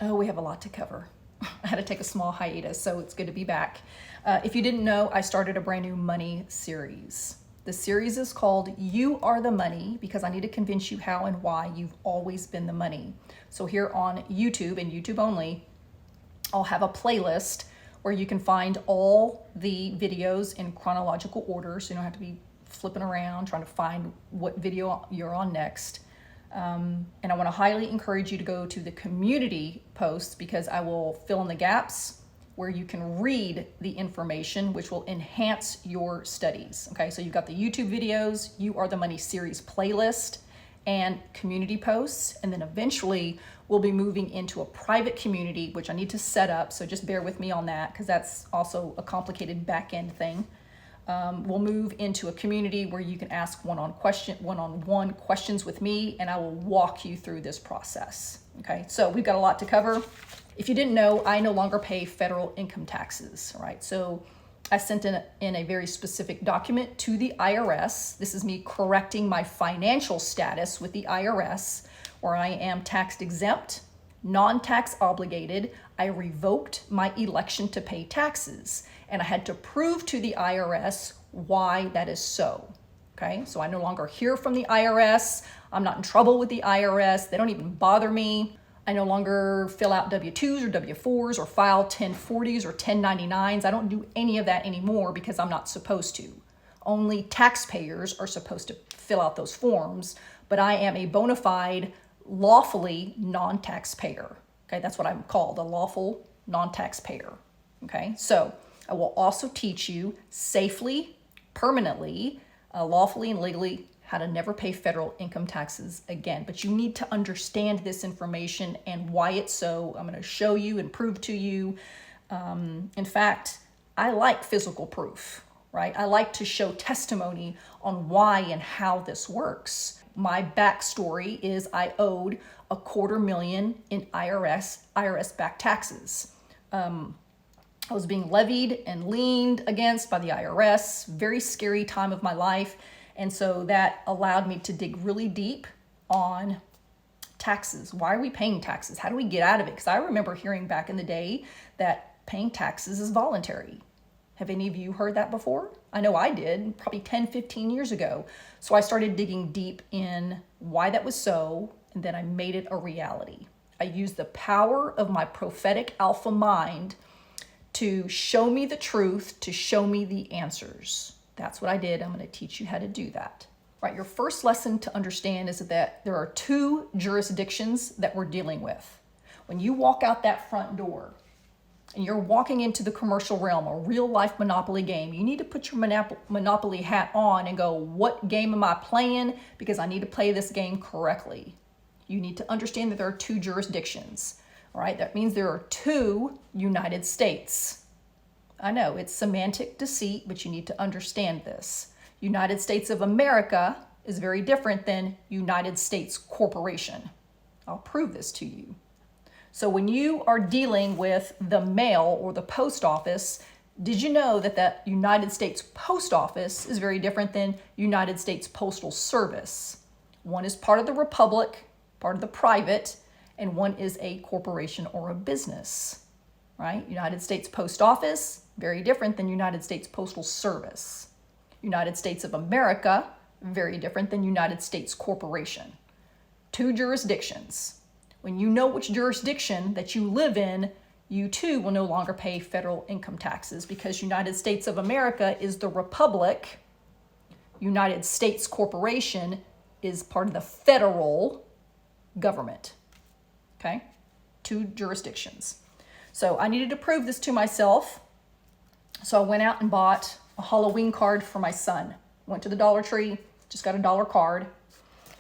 Oh, we have a lot to cover. I had to take a small hiatus, so it's good to be back. If you didn't know, I started a brand new money series. The series is called You Are the Money, because I need to convince you how and why you've always been the money. So here on YouTube and YouTube only, I'll have a playlist where you can find all the videos in chronological order, so you don't have to be flipping around trying to find what video you're on next. And I want to highly encourage you to go to the community posts, because I will fill in the gaps where you can read the information, which will enhance your studies. Okay, so you've got the YouTube videos, You Are the Money series playlist, and community posts. And then eventually we'll be moving into a private community, which I need to set up. So just bear with me on that, because that's also a complicated back end thing. We'll move into a community where you can ask one-on-one questions with me, and I will walk you through this process. Okay, so we've got a lot to cover. If you didn't know, I no longer pay federal income taxes, right? So I sent in a very specific document to the IRS. This is me correcting my financial status with the IRS, where I am tax exempt, non-tax obligated. I revoked my election to pay taxes, and I had to prove to the IRS why that is so. Okay, so I no longer hear from the IRS. I'm not in trouble with the IRS. They don't even bother me. I no longer fill out W-2s or W-4s or file 1040s or 1099s. I don't do any of that anymore because I'm not supposed to. Only taxpayers are supposed to fill out those forms, but I am a bona fide, lawfully non-taxpayer. Okay, that's what I'm called, a lawful non-taxpayer. Okay, so I will also teach you safely, permanently, lawfully and legally how to never pay federal income taxes again. But you need to understand this information and why it's so. I'm going to show you and prove to you. In fact, I like physical proof, right? I like to show testimony on why and how this works. My backstory is I owed $250,000 in IRS back taxes. I was being levied and leaned against by the IRS. Very scary time of my life. And so that allowed me to dig really deep on taxes. Why are we paying taxes? How do we get out of it? Because I remember hearing back in the day that paying taxes is voluntary. Have any of you heard that before? I know I did, probably 10, 15 years ago. So I started digging deep in why that was so, and then I made it a reality. I used the power of my prophetic alpha mind to show me the truth, to show me the answers. That's what I did. I'm going to teach you how to do that. Right, your first lesson to understand is that there are two jurisdictions that we're dealing with. When you walk out that front door and you're walking into the commercial realm, a real life Monopoly game, you need to put your Monopoly hat on and go, what game am I playing? Because I need to play this game correctly. You need to understand that there are two jurisdictions. All right, that means there are two United States. I know it's semantic deceit, but you need to understand this. United States of America is very different than United States Corporation. I'll prove this to you. So when you are dealing with the mail or the post office, did you know that that United States Post Office is very different than United States Postal Service? One is part of the republic, part of the private, and one is a corporation or a business, right? United States Post Office, very different than United States Postal Service. United States of America, very different than United States Corporation. Two jurisdictions. When you know which jurisdiction that you live in, you too will no longer pay federal income taxes, because United States of America is the republic. United States Corporation is part of the federal government. Okay? Two jurisdictions. So I needed to prove this to myself. So I went out and bought a Halloween card for my son. Went to the Dollar Tree, just got a dollar card.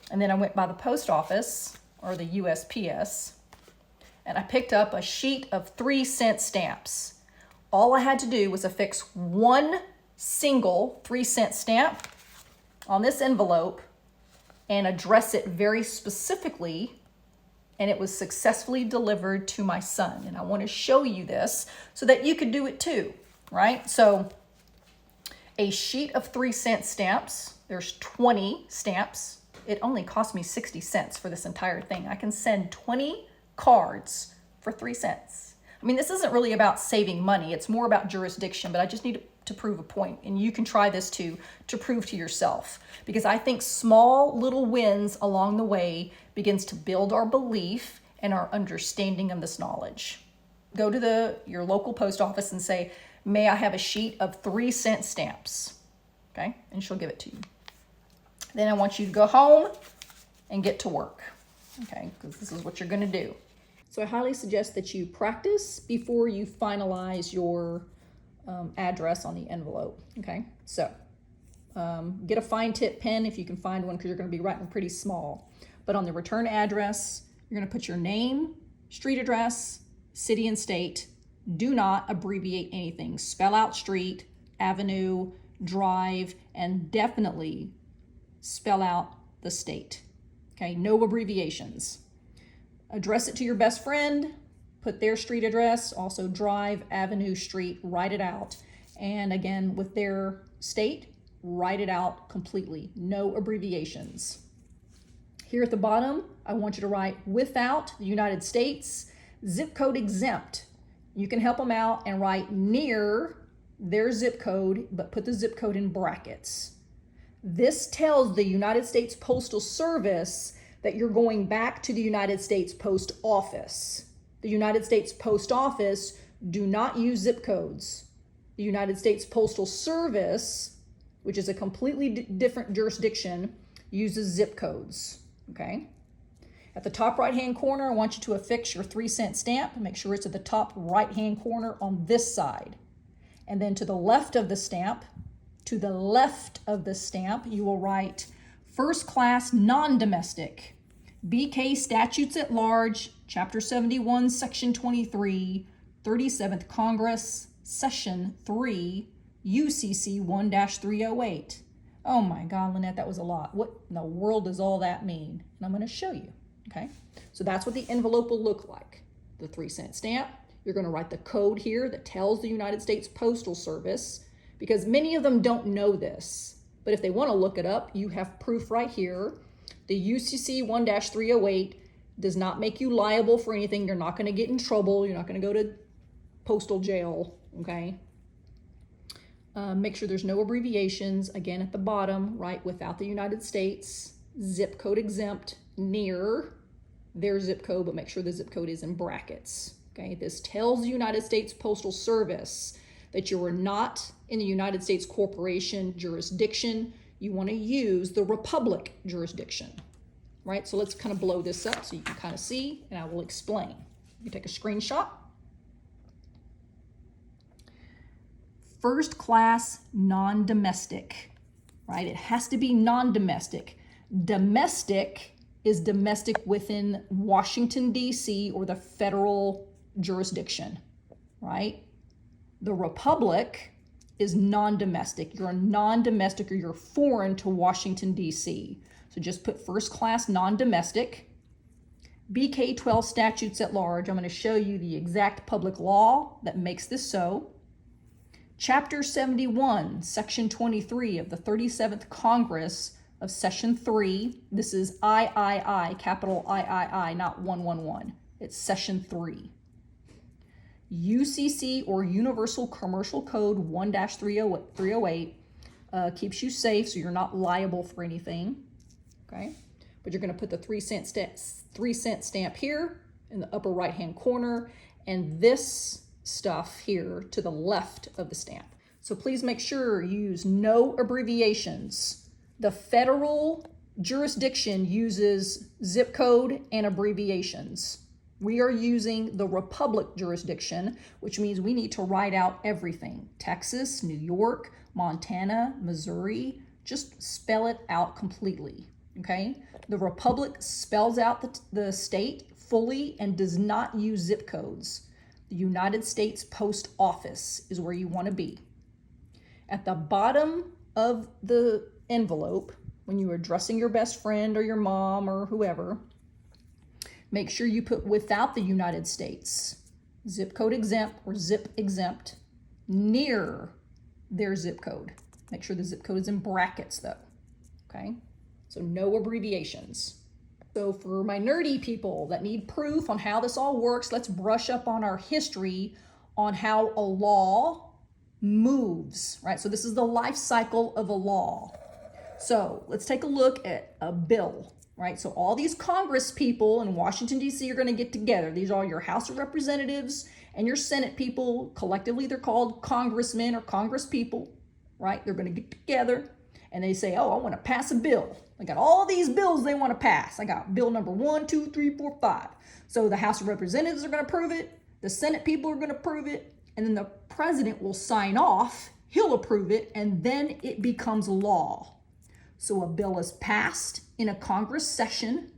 And then I went by the post office, or the USPS, and I picked up a sheet of 3-cent stamps. All I had to do was affix one single 3-cent stamp on this envelope and address it very specifically, and it was successfully delivered to my son. And I want to show you this so that you could do it too, right? So a sheet of 3-cent stamps, there's 20 stamps. It only cost me 60 cents for this entire thing. I can send 20 cards for 3 cents. I mean, this isn't really about saving money. It's more about jurisdiction, but I just need to prove a point. And you can try this too, to prove to yourself. Because I think small little wins along the way begins to build our belief and our understanding of this knowledge. Go to your local post office and say, may I have a sheet of 3-cent stamps? Okay, and she'll give it to you. Then I want you to go home and get to work. Okay, because this is what you're going to do. So I highly suggest that you practice before you finalize your address on the envelope. Okay, so get a fine tip pen if you can find one, because you're going to be writing pretty small. But on the return address, you're going to put your name, street address, city and state. Do not abbreviate anything. Spell out street, avenue, drive, and definitely spell out the state. Okay, no abbreviations. Address it to your best friend, put their street address, also drive, avenue, street, write it out. And again, with their state, write it out completely. No abbreviations. Here at the bottom, I want you to write without the United States, zip code exempt. You can help them out and write near their zip code, but put the zip code in brackets. This tells the United States Postal Service that you're going back to the United States Post Office. The United States Post Office do not use zip codes. The United States Postal Service, which is a completely different jurisdiction, uses zip codes, okay? At the top right-hand corner, I want you to affix your 3-cent stamp. Make sure it's at the top right-hand corner on this side. And then to the left of the stamp, you will write first class non-domestic, BK Statutes at Large, Chapter 71, Section 23, 37th Congress, Session 3, UCC 1-308. Oh my God, Lynette, that was a lot. What in the world does all that mean? And I'm going to show you, okay? So that's what the envelope will look like. The 3-cent stamp. You're going to write the code here that tells the United States Postal Service, because many of them don't know this. But if they want to look it up, you have proof right here. The UCC 1-308 does not make you liable for anything. You're not going to get in trouble. You're not going to go to postal jail, okay? Make sure there's no abbreviations. Again, at the bottom, right, without the United States, zip code exempt, near their zip code, but make sure the zip code is in brackets, okay? This tells the United States Postal Service that you are not in the United States Corporation jurisdiction. You want to use the Republic jurisdiction, right? So let's kind of blow this up so you can kind of see, and I will explain. You take a screenshot. First class non-domestic, right? It has to be non-domestic. Domestic is domestic within Washington, D.C. or the federal jurisdiction, right? The Republic is non-domestic. You're a non-domestic or you're foreign to Washington, D.C. So just put first class non-domestic. BK 12 Statutes at Large. I'm going to show you the exact public law that makes this so. Chapter 71, Section 23 of the 37th Congress of Session 3. This is III, capital III, not 111. It's Session 3. UCC or Universal Commercial Code 1-308 keeps you safe, so you're not liable for anything, okay? But you're going to put the 3-cent stamp here in the upper right-hand corner, and this stuff here to the left of the stamp. So please make sure you use no abbreviations. The federal jurisdiction uses zip code and abbreviations. We are using the Republic jurisdiction, which means we need to write out everything. Texas, New York, Montana, Missouri, just spell it out completely, okay? The Republic spells out the state fully and does not use zip codes. The United States Post Office is where you want to be. At the bottom of the envelope, when you're addressing your best friend or your mom or whoever, make sure you put without the United States, zip code exempt or zip exempt, near their zip code. Make sure the zip code is in brackets though, okay? So no abbreviations. So for my nerdy people that need proof on how this all works, let's brush up on our history on how a law moves, right? So this is the life cycle of a law. So let's take a look at a bill, right? So all these Congress people in Washington, D.C. are going to get together. These are your House of Representatives and your Senate people. Collectively, they're called congressmen or congress people, right? They're going to get together and they say, oh, I want to pass a bill. I got all these bills they want to pass. I got bill number 1, 2, 3, 4, 5. So the House of Representatives are going to approve it. The Senate people are going to approve it. And then the president will sign off. He'll approve it. And then it becomes law. So a bill is passed in a Congress session,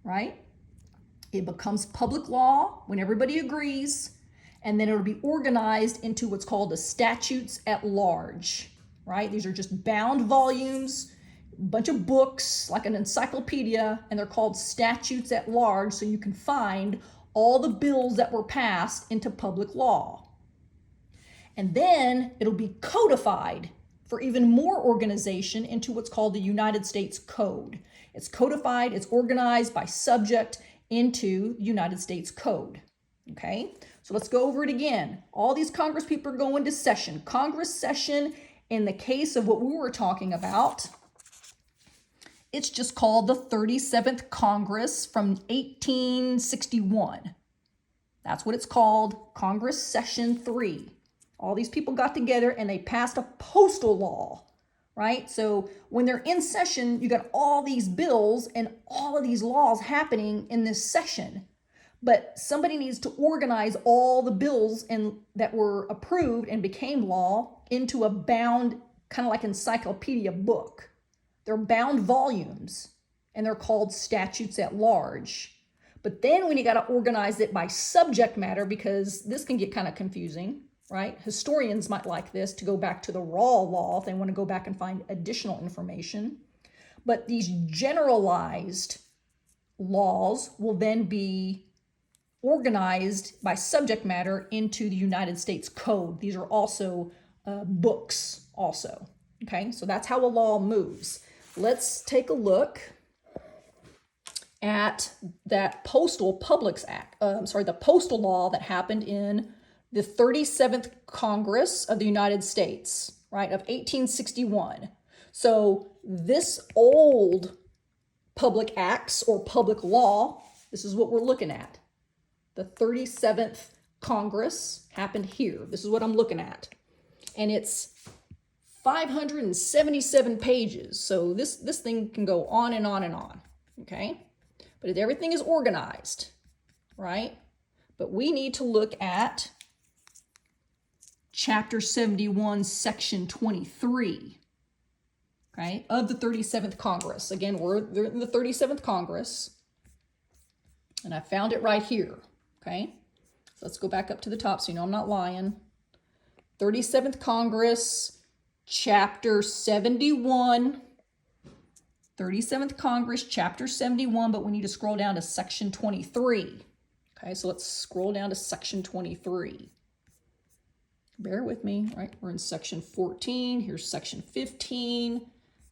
right? It becomes public law when everybody agrees. And then it'll be organized into what's called the statutes at large, right? These are just bound volumes, a bunch of books, like an encyclopedia, and they're called statutes at large, so you can find all the bills that were passed into public law. And then it'll be codified for even more organization into what's called the United States Code. It's codified, it's organized by subject into the United States Code, okay? So let's go over it again. All these Congress people are going to session. Congress session, in the case of what we were talking about, it's just called the 37th Congress from 1861. That's what it's called, Congress Session 3. All these people got together and they passed a postal law, right? So when they're in session, you got all these bills and all of these laws happening in this session. But somebody needs to organize all the bills that were approved and became law into a bound, kind of like encyclopedia book. They're bound volumes and they're called statutes at large. But then when you got to organize it by subject matter, because this can get kind of confusing, right? Historians might like this to go back to the raw law if they want to go back and find additional information. But these generalized laws will then be organized by subject matter into the United States Code. These are also books also, okay? So that's how a law moves. Let's take a look at that the postal law that happened in the 37th Congress of the United States, right, of 1861. So this old public acts or public law, this is what we're looking at. The 37th Congress happened here. This is what I'm looking at. And it's 577 pages. So this thing can go on and on and on, okay? But everything is organized, right? But we need to look at Chapter 71, Section 23, okay, of the 37th Congress. Again, we're in the 37th Congress, and I found it right here, okay? So let's go back up to the top so you know I'm not lying. 37th Congress, Chapter 71, 37th Congress, Chapter 71, but we need to scroll down to Section 23. Okay, so let's scroll down to Section 23. Bear with me, right? We're in Section 14. Here's Section 15.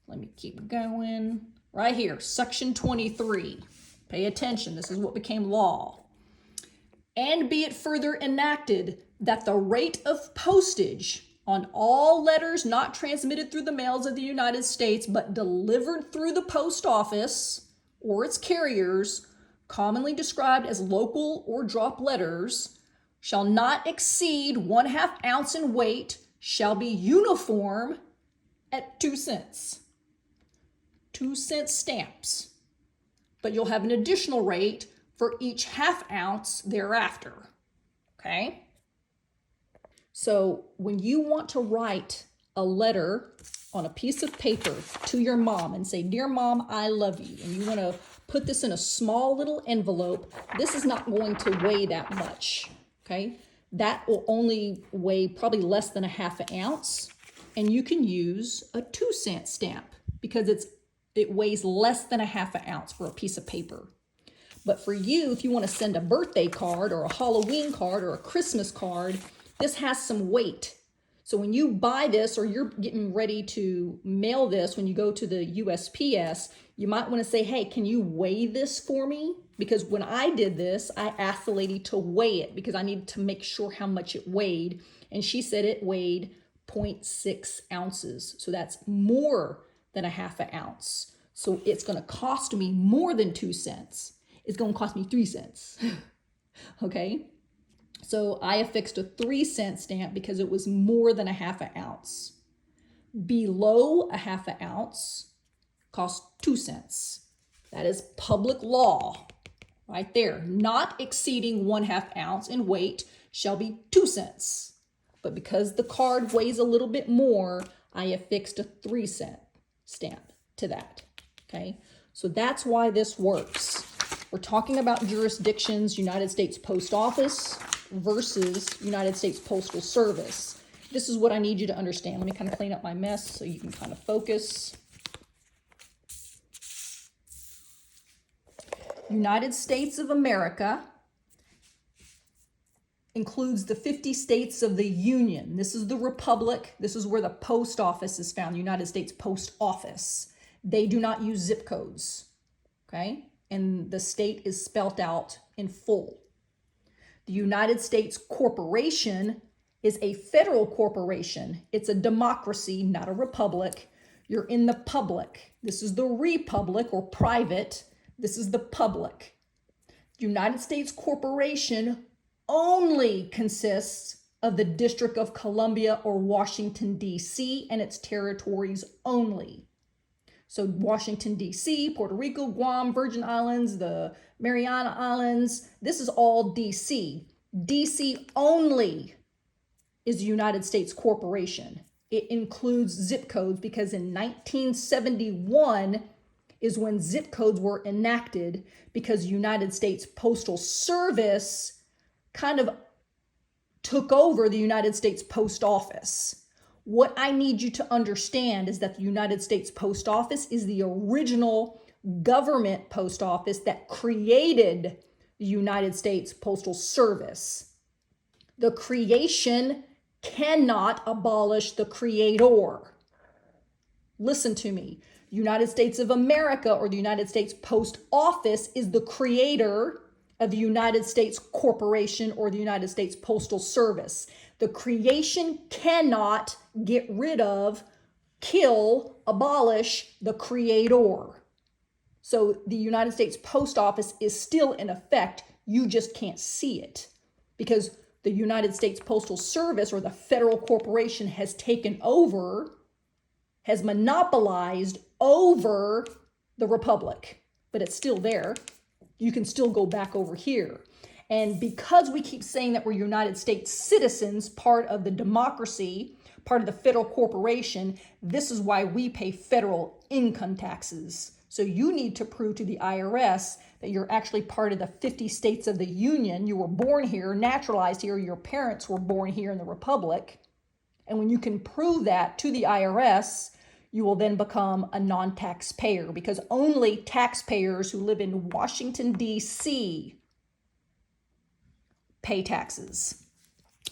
Let me keep going. Right here, Section 23. Pay attention. This is what became law. And be it further enacted that the rate of postage on all letters not transmitted through the mails of the United States, but delivered through the post office or its carriers, commonly described as local or drop letters, shall not exceed 1/2 ounce in weight, shall be uniform at 2 cents. 2 cent stamps. But you'll have an additional rate for each 1/2 ounce thereafter. Okay? So when you want to write a letter on a piece of paper to your mom and say, "Dear Mom, I love you," and you want to put this in a small little envelope, this is not going to weigh that much. Okay, that will only weigh probably less than 1/2 ounce, and you can use a 2 cent stamp because it weighs less than 1/2 ounce for a piece of paper. But for you, if you want to send a birthday card or a Halloween card or a Christmas card, this has some weight. So when you buy this or you're getting ready to mail this, when you go to the USPS, you might want to say, hey, can you weigh this for me? Because when I did this, I asked the lady to weigh it because I needed to make sure how much it weighed. And she said it weighed 0.6 ounces. So that's more than a half an ounce. So it's going to cost me more than 2 cents. It's going to cost me 3 cents. Okay. So I affixed a 3-cent stamp because it was more than a half an ounce. Below a half an ounce costs 2 cents. That is public law right there. Not exceeding 1/2 ounce in weight shall be 2 cents. But because the card weighs a little bit more, I affixed a 3-cent stamp to that. Okay, so that's why this works. We're talking about jurisdictions, United States Post Office versus United States Postal Service. This is what I need you to understand. Let me kind of clean up my mess so you can kind of focus. United States of America includes the 50 states of the Union. This is the Republic. This is where the post office is found, United States Post Office. They do not use zip codes, okay? And the state is spelt out in full. The United States Corporation is a federal corporation. It's a democracy, not a republic. You're in the public. This is the republic or private. This is the public. United States Corporation only consists of the District of Columbia or Washington, D.C. and its territories only. So Washington, D.C., Puerto Rico, Guam, Virgin Islands, the Mariana Islands, this is all D.C. D.C. only is the United States Corporation. It includes zip codes because in 1971 is when zip codes were enacted because United States Postal Service kind of took over the United States Post Office. What I need you to understand is that the United States Post Office is the original government post office that created the United States Postal Service. The creation cannot abolish the creator. Listen to me. United States of America or the United States Post Office is the creator of the United States Corporation or the United States Postal Service. The creation cannot get rid of, kill, abolish the creator. So the United States Post Office is still in effect. You just can't see it because the United States Postal Service or the federal corporation has taken over, has monopolized over the republic, but it's still there. You can still go back over here. And because we keep saying that we're United States citizens, part of the democracy, part of the federal corporation, this is why we pay federal income taxes. So you need to prove to the IRS that you're actually part of the 50 states of the Union. You were born here, naturalized here, your parents were born here in the Republic. And when you can prove that to the IRS, you will then become a non-taxpayer because only taxpayers who live in Washington, D.C. pay taxes.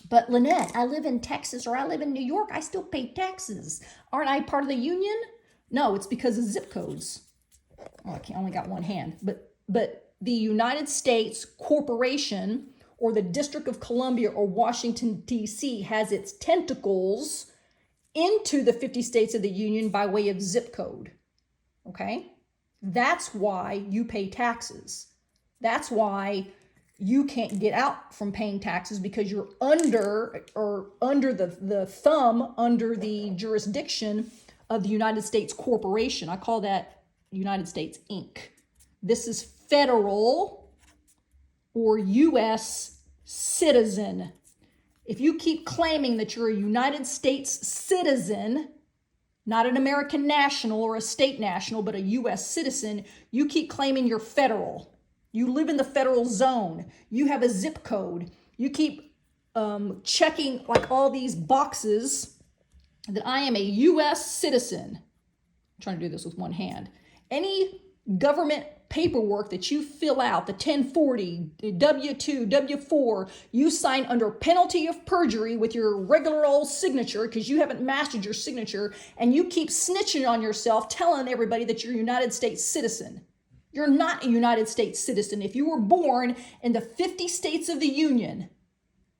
But Lynette, I live in Texas or I live in New York. I still pay taxes. Aren't I part of the union? No, it's because of zip codes. Oh, I only got one hand. But the United States Corporation or the District of Columbia or Washington, D.C. has its tentacles into the 50 states of the union by way of zip code. Okay? That's why you pay taxes. That's why you can't get out from paying taxes because you're under the thumb, under the jurisdiction of the United States Corporation. I call that United States Inc. This is federal or U.S. citizen. If you keep claiming that you're a United States citizen, not an American national or a state national, but a U.S. citizen, you keep claiming you're federal. You live in the federal zone. You have a zip code. You keep checking like all these boxes that I am a U.S. citizen. I'm trying to do this with one hand. Any government paperwork that you fill out, the 1040, W-2, W-4, you sign under penalty of perjury with your regular old signature because you haven't mastered your signature, and you keep snitching on yourself, telling everybody that you're a United States citizen. You're not a United States citizen. If you were born in the 50 states of the Union,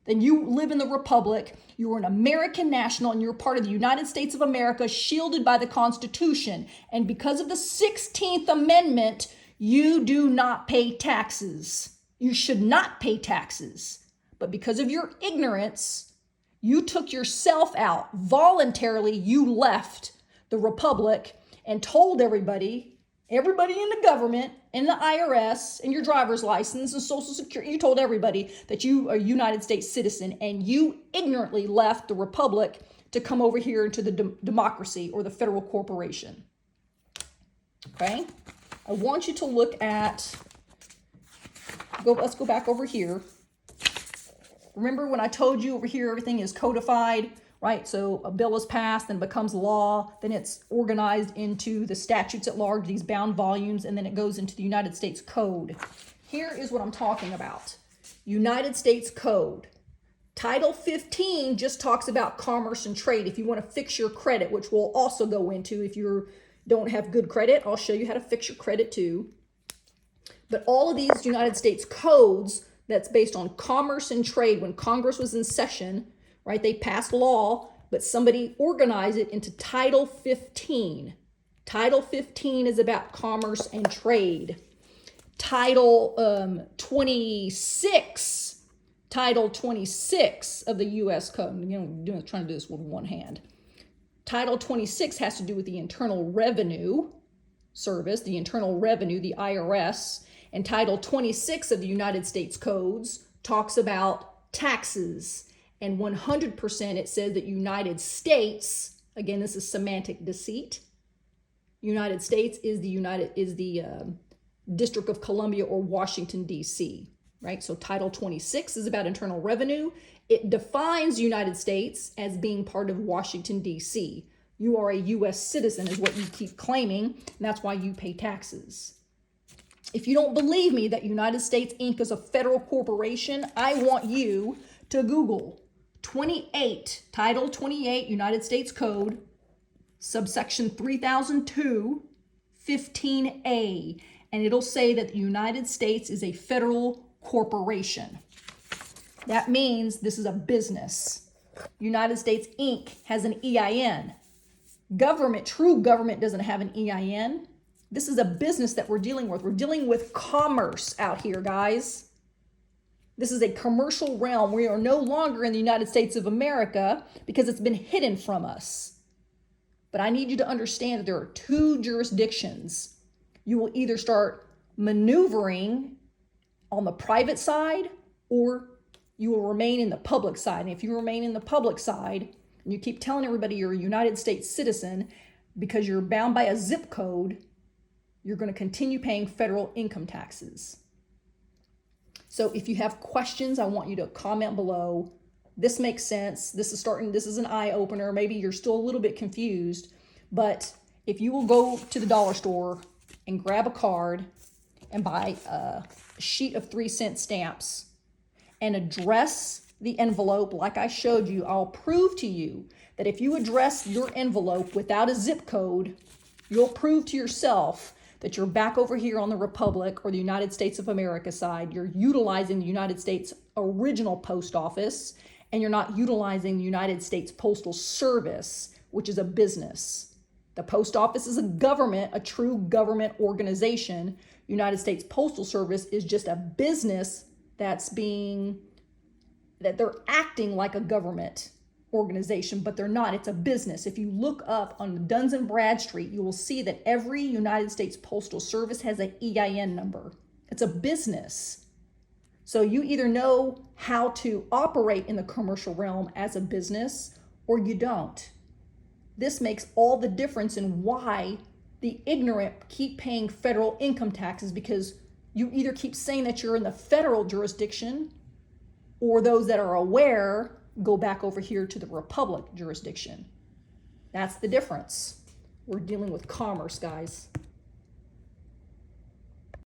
then you live in the Republic, you're an American national, and you're part of the United States of America, shielded by the Constitution. And because of the 16th Amendment, you do not pay taxes. You should not pay taxes. But because of your ignorance, you took yourself out. Voluntarily, you left the Republic and told everybody in the government, in the IRS, in your driver's license and Social Security, you told everybody that you are a United States citizen, and you ignorantly left the Republic to come over here into the democracy or the federal corporation. Okay? I want you to look at, let's go back over here. Remember when I told you over here everything is codified? Right, so a bill is passed and becomes law, then it's organized into the statutes at large, these bound volumes, and then it goes into the United States Code. Here is what I'm talking about. United States Code. Title 15 just talks about commerce and trade. If you want to fix your credit, which we'll also go into if you don't have good credit, I'll show you how to fix your credit too. But all of these United States codes that's based on commerce and trade, when Congress was in session, right? They passed law, but somebody organized it into Title 15. Title 15 is about commerce and trade. Title 26 of the U.S. Code. Trying to do this with one hand. Title 26 has to do with the Internal Revenue Service, the Internal Revenue, the IRS. And Title 26 of the United States Codes talks about taxes. And 100% it says that United States, again, this is semantic deceit. United States is the District of Columbia or Washington, D.C., right? So Title 26 is about internal revenue. It defines United States as being part of Washington, D.C. You are a U.S. citizen is what you keep claiming, and that's why you pay taxes. If you don't believe me that United States Inc. is a federal corporation, I want you to Google 28, Title 28, United States Code, subsection 3002, 15A, and it'll say that the United States is a federal corporation. That means this is a business. United States Inc. has an EIN. True government doesn't have an EIN. This is a business that we're dealing with. We're dealing with commerce out here, guys. This is a commercial realm. We are no longer in the United States of America because it's been hidden from us. But I need you to understand that there are two jurisdictions. You will either start maneuvering on the private side or you will remain in the public side. And if you remain in the public side and you keep telling everybody you're a United States citizen because you're bound by a zip code, you're going to continue paying federal income taxes. So if you have questions, I want you to comment below. This makes sense. This is an eye opener. Maybe you're still a little bit confused, but if you will go to the dollar store and grab a card and buy a sheet of 3-cent stamps and address the envelope like I showed you, I'll prove to you that if you address your envelope without a zip code, you'll prove to yourself that you're back over here on the Republic or the United States of America side. You're utilizing the United States original post office, and you're not utilizing the United States Postal Service, which is a business. The post office is a government, a true government organization. United States Postal Service is just a business that they're acting like a government organization, but they're not. It's a business. If you look up on Duns and Bradstreet, you will see that every United States Postal Service has an EIN number. It's a business. So you either know how to operate in the commercial realm as a business or you don't. This makes all the difference in why the ignorant keep paying federal income taxes, because you either keep saying that you're in the federal jurisdiction, or those that are aware go back over here to the Republic jurisdiction. That's the difference. We're dealing with commerce, guys.